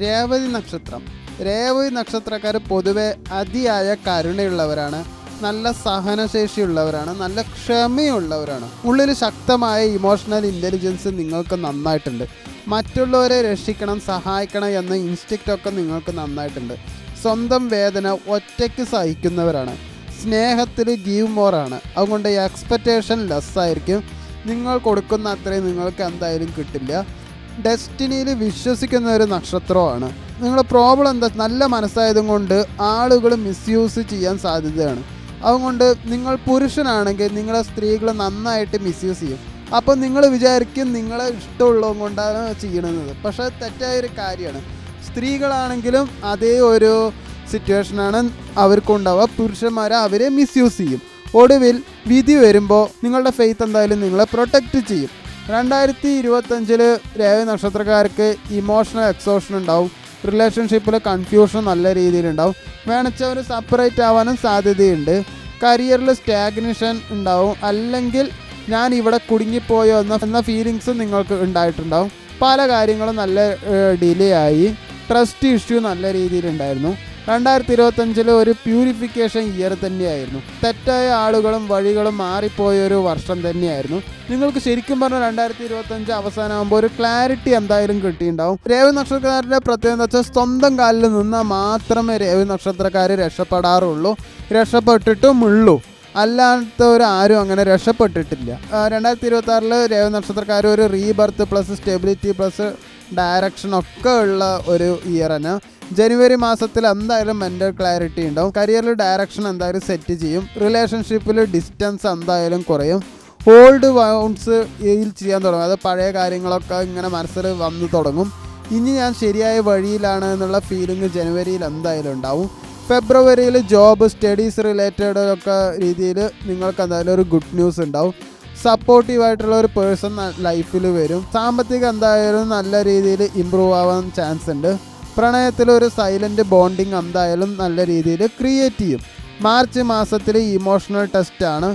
രേവതി നക്ഷത്രം. രേവതി നക്ഷത്രക്കാർ പൊതുവെ അതിയായ കരുണയുള്ളവരാണ്, നല്ല സഹനശേഷിയുള്ളവരാണ്, നല്ല ക്ഷമയുള്ളവരാണ്. ഉള്ളിൽ ശക്തമായ ഇമോഷണൽ ഇൻ്റലിജൻസ് നിങ്ങൾക്ക് നന്നായിട്ടുണ്ട്. മറ്റുള്ളവരെ രക്ഷിക്കണം, സഹായിക്കണം എന്ന ഇൻസ്റ്റിക്റ്റൊക്കെ നിങ്ങൾക്ക് നന്നായിട്ടുണ്ട്. സ്വന്തം വേദന ഒറ്റയ്ക്ക് സഹിക്കുന്നവരാണ്. സ്നേഹത്തിൽ ഗീവ് മോറാണ്. അതുകൊണ്ട് എക്സ്പെക്റ്റേഷൻ ലെസ് ആയിരിക്കും. നിങ്ങൾ കൊടുക്കുന്ന അത്രയും നിങ്ങൾക്ക് എന്തായാലും കിട്ടില്ല. ഡെസ്റ്റിനിയിൽ വിശ്വസിക്കുന്ന ഒരു നക്ഷത്രമാണ്. നിങ്ങളുടെ പ്രോബ്ലം എന്താ, നല്ല മനസ്സായതും കൊണ്ട് ആളുകൾ മിസ്യൂസ് ചെയ്യാൻ സാധ്യതയാണ്. അതുകൊണ്ട് നിങ്ങൾ പുരുഷനാണെങ്കിൽ നിങ്ങളെ സ്ത്രീകൾ നന്നായിട്ട് മിസ്യൂസ് ചെയ്യും. അപ്പോൾ നിങ്ങൾ വിചാരിക്കും നിങ്ങളെ ഇഷ്ടമുള്ളത് കൊണ്ടാണ് ചെയ്യണമെന്നത്. പക്ഷേ തെറ്റായൊരു കാര്യമാണ്. സ്ത്രീകളാണെങ്കിലും അതേ ഒരു സിറ്റുവേഷനാണ് അവർക്കുണ്ടാവുക. പുരുഷന്മാരെ അവരെ മിസ്യൂസ് ചെയ്യും. ഒടുവിൽ വിധി വരുമ്പോൾ നിങ്ങളുടെ ഫെയ്ത്ത് എന്തായാലും നിങ്ങളെ പ്രൊട്ടക്റ്റ് ചെയ്യും. 2025 രേവതി നക്ഷത്രക്കാർക്ക് ഇമോഷണൽ എക്സോഷൻ ഉണ്ടാവും. റിലേഷൻഷിപ്പിൽ കൺഫ്യൂഷൻ നല്ല രീതിയിലുണ്ടാവും. വേണമെച്ചവർ സെപ്പറേറ്റ് ആവാനും സാധ്യതയുണ്ട്. കരിയറിൽ സ്റ്റാഗ്നേഷൻ ഉണ്ടാവും. അല്ലെങ്കിൽ ഞാൻ ഇവിടെ കുടുങ്ങിപ്പോയോ എന്ന ഫീലിങ്സ് നിങ്ങൾക്ക് ഉണ്ടായിട്ടുണ്ടാവും. പല കാര്യങ്ങളും നല്ല ഡിലേ ആയി. ട്രസ്റ്റ് ഇഷ്യൂ നല്ല രീതിയിലുണ്ടായിരുന്നു. 2025 ഒരു പ്യൂരിഫിക്കേഷൻ ഇയർ തന്നെയായിരുന്നു. തെറ്റായ ആളുകളും വഴികളും മാറിപ്പോയൊരു വർഷം തന്നെയായിരുന്നു. നിങ്ങൾക്ക് ശരിക്കും പറഞ്ഞാൽ 2025 അവസാനമാകുമ്പോൾ ഒരു ക്ലാരിറ്റി എന്തായാലും കിട്ടിയിട്ടുണ്ടാവും. രേവതി നക്ഷത്രക്കാരുടെ പ്രത്യേകത എന്ന് വെച്ചാൽ സ്വന്തം കാലിൽ നിന്നാൽ മാത്രമേ രേവതി നക്ഷത്രക്കാർ രക്ഷപ്പെടാറുള്ളൂ, രക്ഷപ്പെട്ടിട്ടുമുള്ളൂ. അല്ലാത്തവരാരും അങ്ങനെ രക്ഷപ്പെട്ടിട്ടില്ല. 2026 രേവതി നക്ഷത്രക്കാർ ഒരു rebirth plus stability plus direction ഒക്കെ ഉള്ള ഒരു ഇയറാണ്. ജനുവരി മാസത്തിൽ എന്തായാലും മെൻ്റൽ ക്ലാരിറ്റി ഉണ്ടാവും. കരിയറിൽ ഡയറക്ഷൻ എന്തായാലും സെറ്റ് ചെയ്യും. റിലേഷൻഷിപ്പിൽ ഡിസ്റ്റൻസ് എന്തായാലും കുറയും. ഓൾഡ് വൗണ്ട്സ് ഹീൽ ചെയ്യാൻ തുടങ്ങും. അത് പഴയ കാര്യങ്ങളൊക്കെ ഇങ്ങനെ മനസ്സിൽ വന്നു തുടങ്ങും. ഇനി ഞാൻ ശരിയായ വഴിയിലാണ് എന്നുള്ള ഫീലിംഗ് ജനുവരിയിൽ എന്തായാലും ഉണ്ടാവും. ഫെബ്രുവരിയിൽ ജോബ്, സ്റ്റഡീസ് റിലേറ്റഡ് ഒക്കെ രീതിയിൽ നിങ്ങൾക്ക് എന്തായാലും ഒരു ഗുഡ് ന്യൂസ് ഉണ്ടാവും. സപ്പോർട്ടീവായിട്ടുള്ള ഒരു പേഴ്സൺ ലൈഫിൽ വരും. സാമ്പത്തികം എന്തായാലും നല്ല രീതിയിൽ ഇമ്പ്രൂവ് ആവാൻ ചാൻസ് ഉണ്ട്. പ്രണയത്തിലൊരു സൈലൻറ്റ് ബോണ്ടിങ് എന്തായാലും നല്ല രീതിയിൽ ക്രിയേറ്റ് ചെയ്യും. മാർച്ച് മാസത്തിൽ ഇമോഷണൽ ടെസ്റ്റാണ്.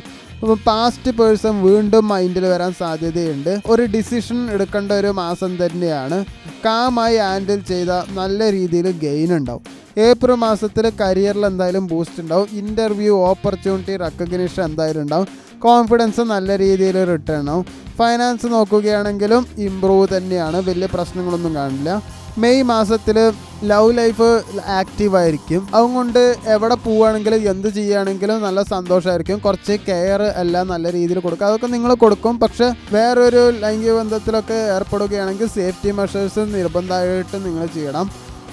പാസ്റ്റ് പേഴ്സൺ വീണ്ടും മൈൻഡിൽ വരാൻ സാധ്യതയുണ്ട്. ഒരു ഡിസിഷൻ എടുക്കേണ്ട ഒരു മാസം തന്നെയാണ്. കാമായി ഹാൻഡിൽ ചെയ്ത നല്ല രീതിയിൽ ഗെയിൻ ഉണ്ടാവും. ഏപ്രിൽ മാസത്തിൽ കരിയറിൽ എന്തായാലും ബൂസ്റ്റ് ഉണ്ടാവും. ഇൻ്റർവ്യൂ, ഓപ്പർച്യൂണിറ്റി, റെക്കഗ്നിഷൻ എന്തായാലും ഉണ്ടാവും. കോൺഫിഡൻസ് നല്ല രീതിയിൽ റിട്ടേൺ ആവും. ഫൈനാൻസ് നോക്കുകയാണെങ്കിലും ഇമ്പ്രൂവ് തന്നെയാണ്, വലിയ പ്രശ്നങ്ങളൊന്നും കാണില്ല. മെയ് മാസത്തിൽ ലവ് ലൈഫ് ആക്റ്റീവായിരിക്കും. അതുകൊണ്ട് എവിടെ പോവുകയാണെങ്കിലും എന്ത് ചെയ്യുകയാണെങ്കിലും നല്ല സന്തോഷമായിരിക്കും. കുറച്ച് കെയർ എല്ലാം നല്ല രീതിയിൽ കൊടുക്കും. അതൊക്കെ നിങ്ങൾ കൊടുക്കും. പക്ഷേ വേറൊരു ലൈംഗിക ബന്ധത്തിലൊക്കെ ഏർപ്പെടുകയാണെങ്കിൽ സേഫ്റ്റി മെഷേഴ്സ് നിർബന്ധമായിട്ട് നിങ്ങൾ ചെയ്യണം.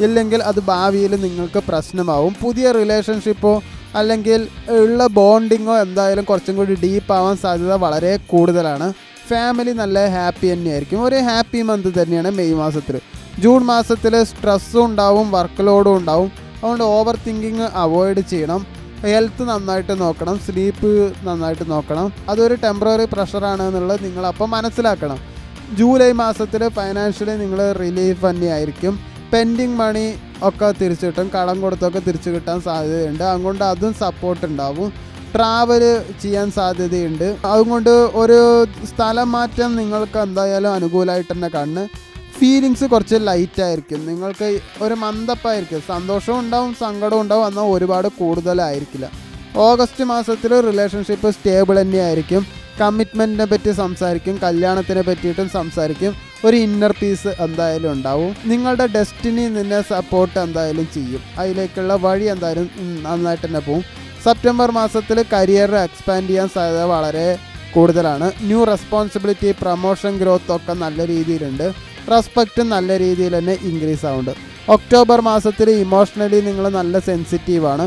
ഇല്ലെങ്കിൽ അത് ഭാവിയിൽ നിങ്ങൾക്ക് പ്രശ്നമാവും. പുതിയ റിലേഷൻഷിപ്പോ അല്ലെങ്കിൽ ഉള്ള ബോണ്ടിങ്ങോ എന്തായാലും കുറച്ചും കൂടി ഡീപ്പ് ആവാൻ സാധ്യത വളരെ കൂടുതലാണ്. ഫാമിലി നല്ല ഹാപ്പി തന്നെയായിരിക്കും. ഒരു ഹാപ്പി മന്ത് തന്നെയാണ് മെയ് മാസത്തിൽ. ജൂൺ മാസത്തിൽ സ്ട്രെസ്സും ഉണ്ടാവും, വർക്ക് ലോഡും ഉണ്ടാവും. അതുകൊണ്ട് ഓവർ തിങ്കിങ് അവോയ്ഡ് ചെയ്യണം. ഹെൽത്ത് നന്നായിട്ട് നോക്കണം, സ്ലീപ്പ് നന്നായിട്ട് നോക്കണം. അതൊരു ടെമ്പററി പ്രഷറാണ് എന്നുള്ളത് നിങ്ങളപ്പോൾ മനസ്സിലാക്കണം. ജൂലൈ മാസത്തിൽ ഫൈനാൻഷ്യലി നിങ്ങൾ റിലീഫ് തന്നെയായിരിക്കും. പെൻഡിങ് മണി ഒക്കെ തിരിച്ചു കിട്ടും. കടം കൊടുത്തൊക്കെ തിരിച്ചു കിട്ടാൻ സാധ്യതയുണ്ട്. അതുകൊണ്ട് അതും സപ്പോർട്ട് ഉണ്ടാവും. ട്രാവൽ ചെയ്യാൻ സാധ്യതയുണ്ട്. അതുകൊണ്ട് ഒരു സ്ഥലം മാറ്റം നിങ്ങൾക്ക് എന്തായാലും അനുകൂലമായിട്ട് തന്നെ കാണുന്നു. ഫീലിങ്സ് കുറച്ച് ലൈറ്റായിരിക്കും. നിങ്ങൾക്ക് ഒരു മന്ദപ്പായിരിക്കും. സന്തോഷവും ഉണ്ടാവും, സങ്കടവും ഉണ്ടാവും. എന്നാൽ ഒരുപാട് കൂടുതലായിരിക്കില്ല. ഓഗസ്റ്റ് മാസത്തിൽ റിലേഷൻഷിപ്പ് സ്റ്റേബിൾ തന്നെയായിരിക്കും. കമ്മിറ്റ്മെൻറ്റിനെ പറ്റി സംസാരിക്കും, കല്യാണത്തിനെ പറ്റിയിട്ടും സംസാരിക്കും. ഒരു ഇന്നർ പീസ് എന്തായാലും ഉണ്ടാവും. നിങ്ങളുടെ ഡെസ്റ്റിനി നിന്നെ സപ്പോർട്ട് എന്തായാലും ചെയ്യും. അതിലേക്കുള്ള വഴി എന്തായാലും നന്നായിട്ട് തന്നെ പോവും. സെപ്റ്റംബർ മാസത്തിൽ കരിയർ എക്സ്പാൻഡ് ചെയ്യാൻ സാധ്യത വളരെ കൂടുതലാണ്. ന്യൂ റെസ്പോൺസിബിലിറ്റി, പ്രൊമോഷൻ, ഗ്രോത്ത് ഒക്കെ നല്ല രീതിയിലുണ്ട്. റെസ്പെക്റ്റ് നല്ല രീതിയിൽ തന്നെ ഇൻക്രീസ് ആവുന്നുണ്ട്. ഒക്ടോബർ മാസത്തിൽ ഇമോഷണലി നിങ്ങൾ നല്ല സെൻസിറ്റീവാണ്.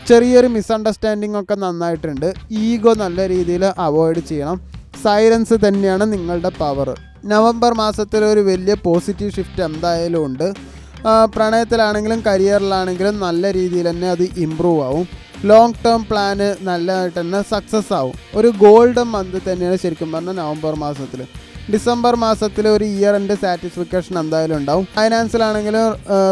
ചെറിയൊരു മിസ്അണ്ടർസ്റ്റാൻഡിങ് ഒക്കെ നന്നായിട്ടുണ്ട്. ഈഗോ നല്ല രീതിയിൽ അവോയ്ഡ് ചെയ്യണം. സൈലൻസ് തന്നെയാണ് നിങ്ങളുടെ പവർ. നവംബർ മാസത്തിൽ ഒരു വലിയ പോസിറ്റീവ് ഷിഫ്റ്റ് എന്തായാലും ഉണ്ട്. പ്രണയത്തിലാണെങ്കിലും കരിയറിലാണെങ്കിലും നല്ല രീതിയിൽ തന്നെ അത് ഇമ്പ്രൂവ് ആവും. ലോങ് ടേം പ്ലാന് നല്ലതായിട്ട് തന്നെ സക്സസ് ആവും. ഒരു ഗോൾഡൻ മന്ത് തന്നെയാണ് ശരിക്കും പറഞ്ഞാൽ നവംബർ മാസത്തിൽ. ഡിസംബർ മാസത്തിൽ ഒരു ഇയർ എൻഡ് സാറ്റിസ്ഫിക്കേഷൻ എന്തായാലും ഉണ്ടാവും. ഫൈനാൻസിലാണെങ്കിലും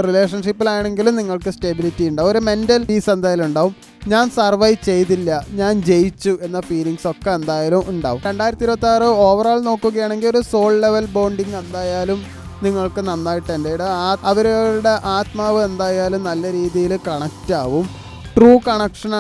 റിലേഷൻഷിപ്പിലാണെങ്കിലും നിങ്ങൾക്ക് സ്റ്റെബിലിറ്റി ഉണ്ടാവും. ഒരു മെൻ്റൽ പീസ് എന്തായാലും ഉണ്ടാവും. ഞാൻ സർവൈവ് ചെയ്തില്ല, ഞാൻ ജയിച്ചു എന്ന ഫീലിങ്സ് ഒക്കെ എന്തായാലും ഉണ്ടാവും. 2026 ഓവറോൾ നോക്കുകയാണെങ്കിൽ ഒരു സോൾ ലെവൽ ബോണ്ടിങ് എന്തായാലും നിങ്ങൾക്ക് നന്നായിട്ട് അവരുടെ ആത്മാവ് എന്തായാലും നല്ല രീതിയിൽ കണക്റ്റ് ആവും. ട്രൂ കണക്ഷൻ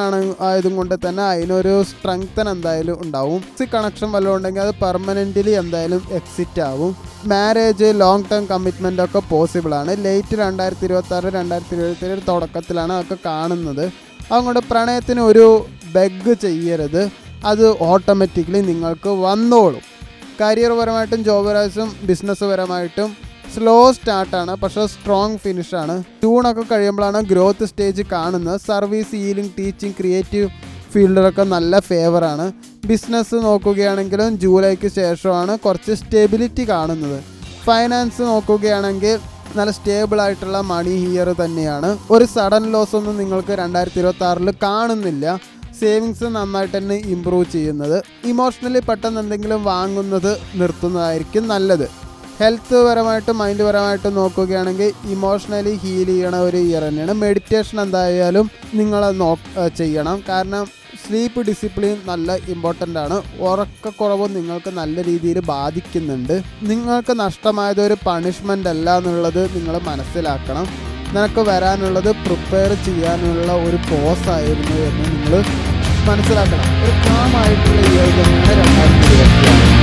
ആയതും കൊണ്ട് തന്നെ അതിനൊരു സ്ട്രെങ്തൻ എന്തായാലും ഉണ്ടാവും. കണക്ഷൻ വല്ലതും ഉണ്ടെങ്കിൽ അത് പെർമനൻ്റ്ലി എന്തായാലും എക്സിറ്റ് ആവും. മാരേജ്, ലോങ് ടേം കമ്മിറ്റ്മെൻ്റ് ഒക്കെ പോസിബിളാണ്. ലേറ്റ് 2026 2027 തുടക്കത്തിലാണ് അതൊക്കെ കാണുന്നത്. അതുകൊണ്ട് പ്രണയത്തിന് ഒരു ബെഗ് ചെയ്യരുത്, അത് ഓട്ടോമാറ്റിക്കലി നിങ്ങൾക്ക് വന്നോളും. കരിയർ പരമായിട്ടും ജോബ് പരമായിട്ടും ബിസിനസ് പരമായിട്ടും സ്ലോ സ്റ്റാർട്ടാണ്, പക്ഷേ സ്ട്രോങ് ഫിനിഷാണ്. ജൂണൊക്കെ കഴിയുമ്പോഴാണ് ഗ്രോത്ത് സ്റ്റേജ് കാണുന്നത്. സർവീസ്, ഹീലിംഗ്, ടീച്ചിങ്, ക്രിയേറ്റീവ് ഫീൽഡിലൊക്കെ നല്ല ഫേവറാണ്. ബിസിനസ് നോക്കുകയാണെങ്കിലും ജൂലൈക്ക് ശേഷമാണ് കുറച്ച് സ്റ്റെബിലിറ്റി കാണുന്നത്. ഫൈനാൻസ് നോക്കുകയാണെങ്കിൽ നല്ല സ്റ്റേബിൾ ആയിട്ടുള്ള മണി ഹിയർ തന്നെയാണ്. ഒരു സഡൻ ലോസ് ഒന്നും നിങ്ങൾക്ക് 2026 കാണുന്നില്ല. സേവിങ്സ് നന്നായിട്ട് തന്നെ ഇമ്പ്രൂവ് ചെയ്യുന്നത്. ഇമോഷണലി പെട്ടെന്ന് എന്തെങ്കിലും വാങ്ങുന്നത് നിർത്തുന്നതായിരിക്കും നല്ലത്. ഹെൽത്ത് പരമായിട്ടും മൈൻഡ് പരമായിട്ടും നോക്കുകയാണെങ്കിൽ ഇമോഷണലി ഹീൽ ചെയ്യണ ഒരു ഇയർ തന്നെയാണ്. മെഡിറ്റേഷൻ എന്തായാലും നിങ്ങൾ ചെയ്യണം. കാരണം സ്ലീപ്പ് ഡിസിപ്ലിൻ നല്ല ഇമ്പോർട്ടൻ്റ് ആണ്. ഉറക്കക്കുറവും നിങ്ങൾക്ക് നല്ല രീതിയിൽ ബാധിക്കുന്നുണ്ട്. നിങ്ങൾക്ക് നഷ്ടമായത് ഒരു പണിഷ്മെൻ്റ് അല്ല എന്നുള്ളത് നിങ്ങൾ മനസ്സിലാക്കണം. നിനക്ക് വരാനുള്ളത് പ്രിപ്പയർ ചെയ്യാനുള്ള ഒരു പോസായിരുന്നു എന്ന് നിങ്ങൾ മനസ്സിലാക്കണം. ഒരു കാമായിട്ടുള്ള ഇയർ തന്നെയാണ് 2026.